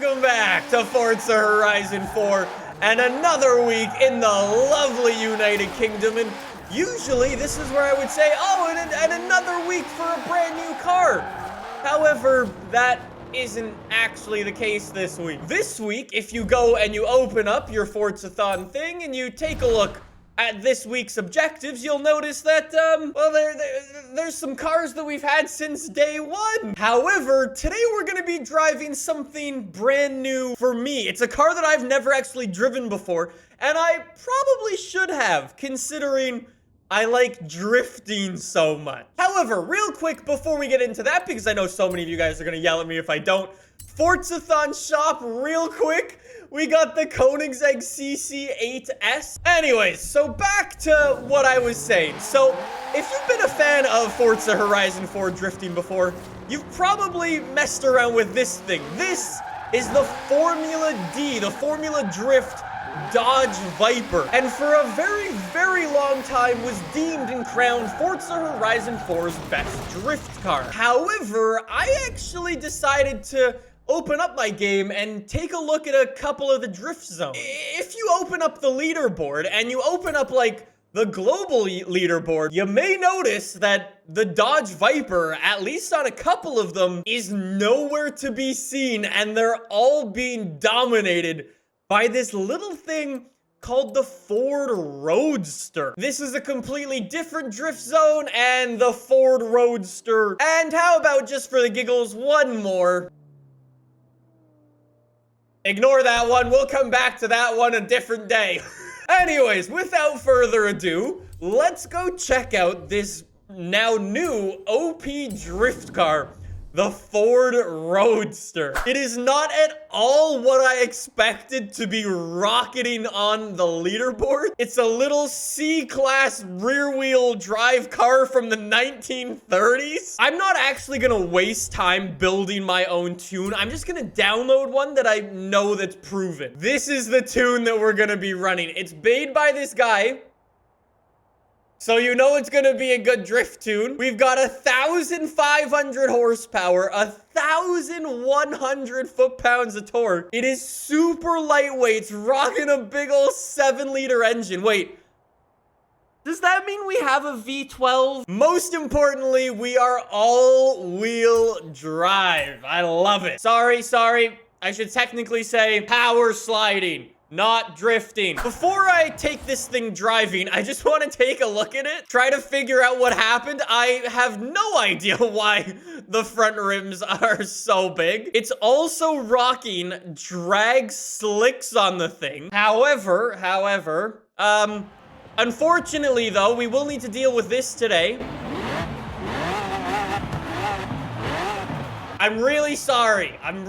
Welcome back to Forza Horizon 4 and another week in the lovely United Kingdom. And usually this is where I would say, oh, and another week for a brand new car. However, that isn't actually the case this week. This week, if you go and you open up your Forza-thon thing and you take a look at this week's objectives, you'll notice that, well, there's some cars that we've had since day one. However, today we're gonna be driving something brand new for me. It's a car that I've never actually driven before, and I probably should have, considering I like drifting so much. However, real quick before we get into that, because I know so many of you guys are gonna yell at me if I don't, Forza-thon shop real quick. We got the Koenigsegg CC8S. Anyways, so back to what I was saying. So, if you've been a fan of Forza Horizon 4 drifting before, you've probably messed around with this thing. This is the Formula D, the Formula Drift Dodge Viper. And for a very, very long time was deemed and crowned Forza Horizon 4's best drift car. However, I actually decided to open up my game and take a look at a couple of the drift zones. If you open up the leaderboard and you open up like the global leaderboard, you may notice that the Dodge Viper, at least on a couple of them, is nowhere to be seen, and they're all being dominated by this little thing called the Ford Roadster. This is a completely different drift zone, and the Ford Roadster. And how about, just for the giggles, one more? Ignore that one. We'll come back to that one a different day. Anyways, without further ado, let's go check out this now new OP drift car, the Ford Roadster. It is not at all what I expected to be rocketing on the leaderboard. It's a little C-class rear-wheel drive car from the 1930s. I'm not actually gonna waste time building my own tune. I'm just gonna download one that I know that's proven. This is the tune that we're gonna be running. It's made by this guy, so you know it's gonna be a good drift tune. We've got 1,500 horsepower, 1,100 foot-pounds of torque. It is super lightweight. It's rocking a big ol' 7-liter engine. Wait, does that mean we have a V12? Most importantly, we are all-wheel drive. I love it. Sorry. I should technically say power sliding, not drifting. Before I take this thing driving, I just want to take a look at it, try to figure out what happened. I have no idea why the front rims are so big. It's also rocking drag slicks on the thing. However, unfortunately though, we will need to deal with this today. I'm really sorry. I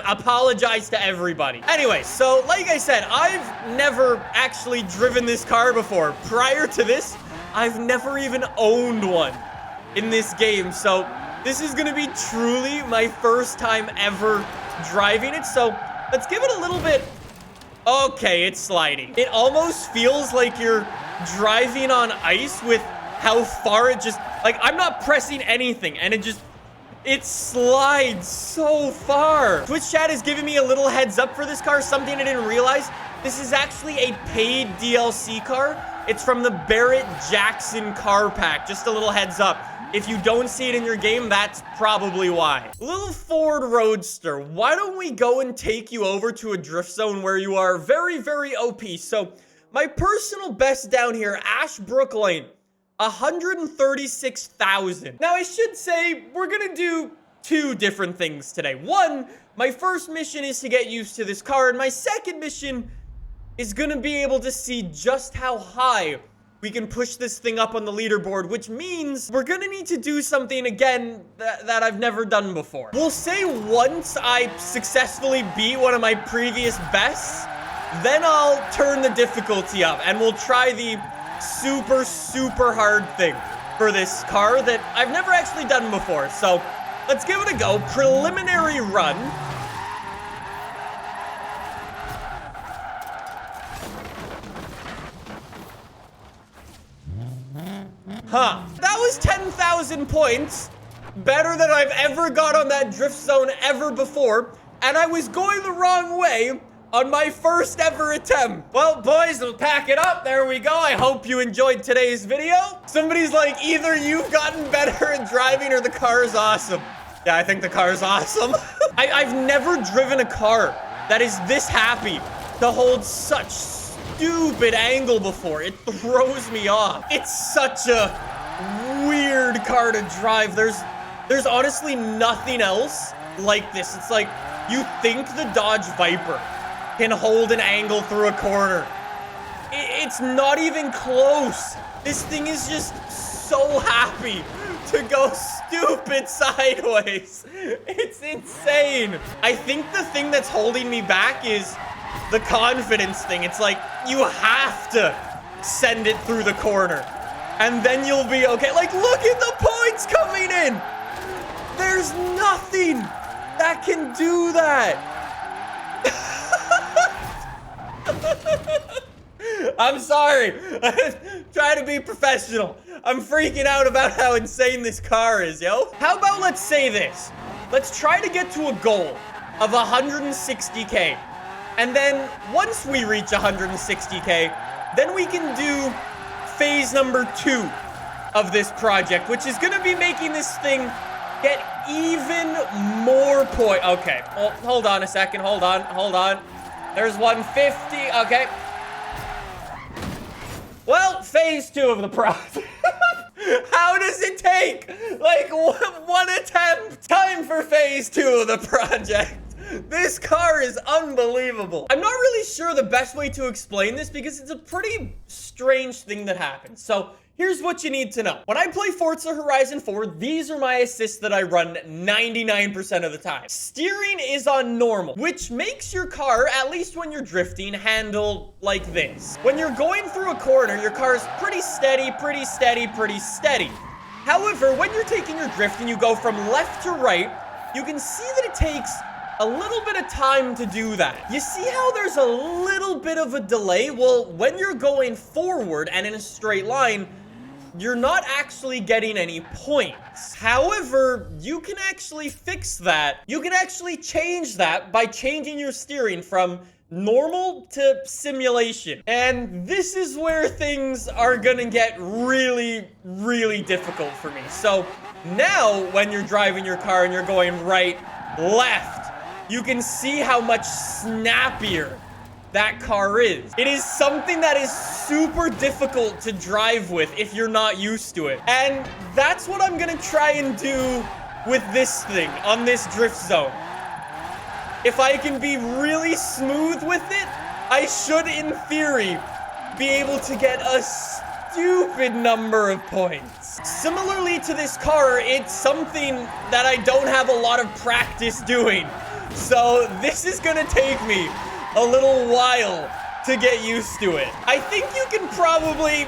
apologize to everybody. Anyway, so like I said, I've never actually driven this car before. Prior to this, I've never even owned one in this game. So this is gonna be truly my first time ever driving it. So let's give it a little bit. Okay, it's sliding. It almost feels like you're driving on ice with how far it just, like, I'm not pressing anything and it slides so far. Twitch chat is giving me a little heads up for this car, something I didn't realize. This is actually a paid DLC car. It's from the Barrett-Jackson car pack. Just a little heads up. If you don't see it in your game, that's probably why. Little Ford Roadster, why don't we go and take you over to a drift zone where you are very, very OP. So my personal best down here, Ashbrook Lane, 136,000. Now, I should say we're gonna do two different things today. One, my first mission is to get used to this car, and my second mission is gonna be able to see just how high we can push this thing up on the leaderboard, which means we're gonna need to do something again that I've never done before. We'll say once I successfully beat one of my previous bests, then I'll turn the difficulty up, and we'll try the super hard thing for this car that I've never actually done before. So let's give it a go. Preliminary run. That was 10,000 points. Better than I've ever got on that drift zone ever before. and I was going the wrong way on my first ever attempt. Well, boys, we'll pack it up. There we go. I hope you enjoyed today's video. Somebody's like, either you've gotten better at driving or the car is awesome. Yeah, I think the car is awesome. I've never driven a car that is this happy to hold such stupid angle before. It throws me off. It's such a weird car to drive. There's honestly nothing else like this. It's like, you think the Dodge Viper can hold an angle through a corner. It's not even close. This thing is just so happy to go stupid sideways. It's insane. I think the thing that's holding me back is the confidence thing. It's like, you have to send it through the corner and then you'll be okay. Like, look at the points coming in. There's nothing that can do that. I'm sorry. Try to be professional. I'm freaking out about how insane this car is, yo. How about let's say this? Let's try to get to a goal of 160K. And then once we reach 160K, then we can do phase number 2 of this project, which is gonna be making this thing get even more point. Okay, well, hold on a second. Hold on. There's 150. Okay. Well, phase 2 of the project. How does it take? Like, one attempt. Time for phase 2 of the project. This car is unbelievable. I'm not really sure the best way to explain this because it's a pretty strange thing that happens. So here's what you need to know. When I play Forza Horizon 4, these are my assists that I run 99% of the time. Steering is on normal, which makes your car, at least when you're drifting, handle like this. When you're going through a corner, your car is pretty steady. However, when you're taking your drift and you go from left to right, you can see that it takes a little bit of time to do that. You see how there's a little bit of a delay? Well, when you're going forward and in a straight line, you're not actually getting any points. However, you can actually fix that. You can actually change that by changing your steering from normal to simulation. And this is where things are gonna get really, really difficult for me. So now when you're driving your car and you're going right, left, you can see how much snappier that car is. It is something that is super difficult to drive with if you're not used to it. And that's what I'm gonna try and do with this thing on this drift zone. If I can be really smooth with it, I should, in theory, be able to get a stupid number of points. Similarly to this car, it's something that I don't have a lot of practice doing. So this is gonna take me a little while to get used to it. I think you can probably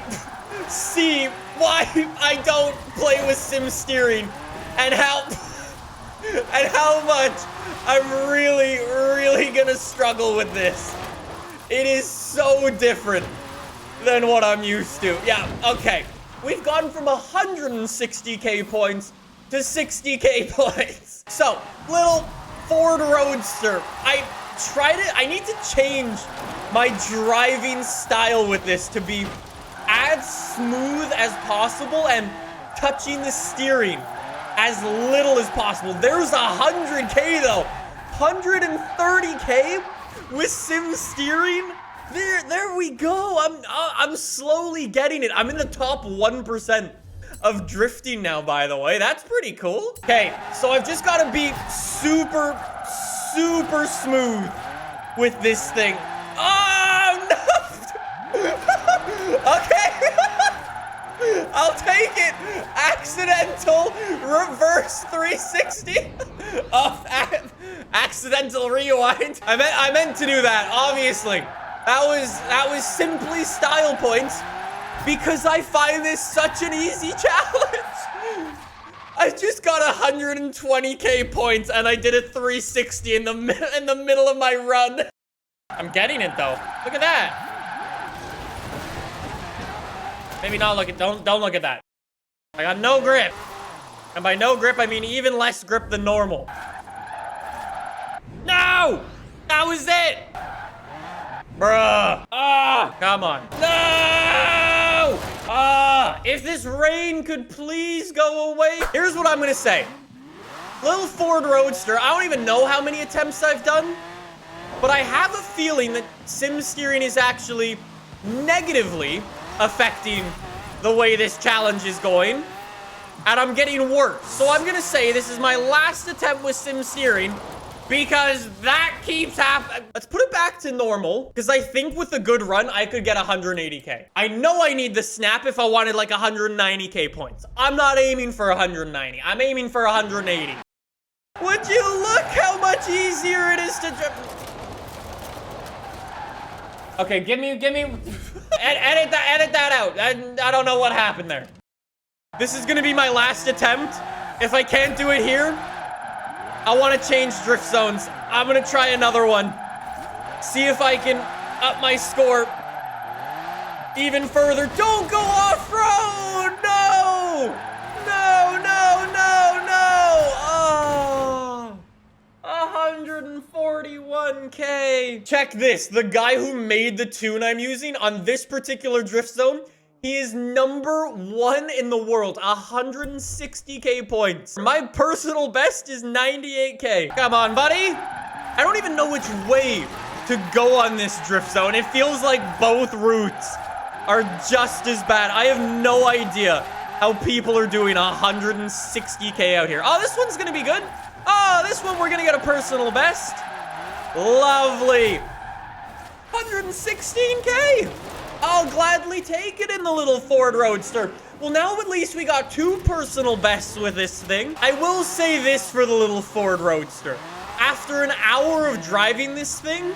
see why I don't play with sim steering and how much I'm really gonna struggle with this. It is so different than what I'm used to. Yeah, okay. We've gone from 160K points to 60K points. So, little Ford Roadster. I need to change my driving style with this to be as smooth as possible and touching the steering as little as possible. There's 100K though. 130K with sim steering. There we go. I'm slowly getting it. I'm in the top 1% of drifting now, by the way. That's pretty cool. Okay, so I've just got to be super smooth with this thing. Oh, no! Okay. I'll take it. Accidental reverse 360. Accidental rewind. I meant to do that, obviously. That was simply style points because I find this such an easy challenge. I just got 120K points and I did a 360 in the middle of my run. I'm getting it though. Look at that. Maybe not look at, don't look at that. I got no grip. And by no grip, I mean even less grip than normal. No! That was it! Bruh. Come on. No! If this rain could please go away. Here's what I'm gonna say. Little Ford Roadster, I don't even know how many attempts I've done, but I have a feeling that sim steering is actually negatively affecting the way this challenge is going, and I'm getting worse. So I'm gonna say this is my last attempt with sim steering because that keeps happening. Let's put it back to normal, because I think with a good run, I could get 180K. I know I need the snap if I wanted like 190K points. I'm not aiming for 190. I'm aiming for 180. Would you look how much easier it is to Okay, give me, edit that out. I don't know what happened there. This is gonna be my last attempt. If I can't do it here, I want to change drift zones. I'm gonna try another one. See if I can up my score even further. Don't go off-road! No! No, no, no, no! Oh, 141K. Check this. The guy who made the tune I'm using on this particular drift zone, he is #1 in the world, 160K points. My personal best is 98K. Come on, buddy. I don't even know which way to go on this drift zone. It feels like both routes are just as bad. I have no idea how people are doing 160K out here. Oh, this one's gonna be good. Oh, this one we're gonna get a personal best. Lovely. 116K. I'll gladly take it in the little Ford Roadster. Well, now at least we got 2 personal bests with this thing. I will say this for the little Ford Roadster. After an hour of driving this thing,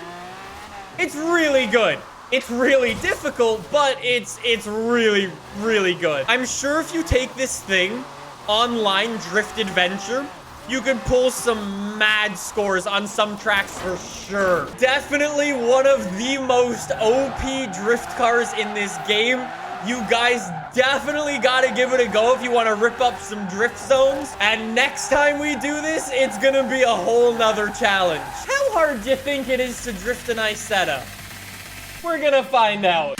it's really good. It's really difficult, but it's really, really good. I'm sure if you take this thing online drift adventure, you could pull some mad scores on some tracks for sure. Definitely one of the most OP drift cars in this game. You guys definitely gotta give it a go if you want to rip up some drift zones. And next time we do this, it's gonna be a whole nother challenge. How hard do you think it is to drift a nice setup? We're gonna find out.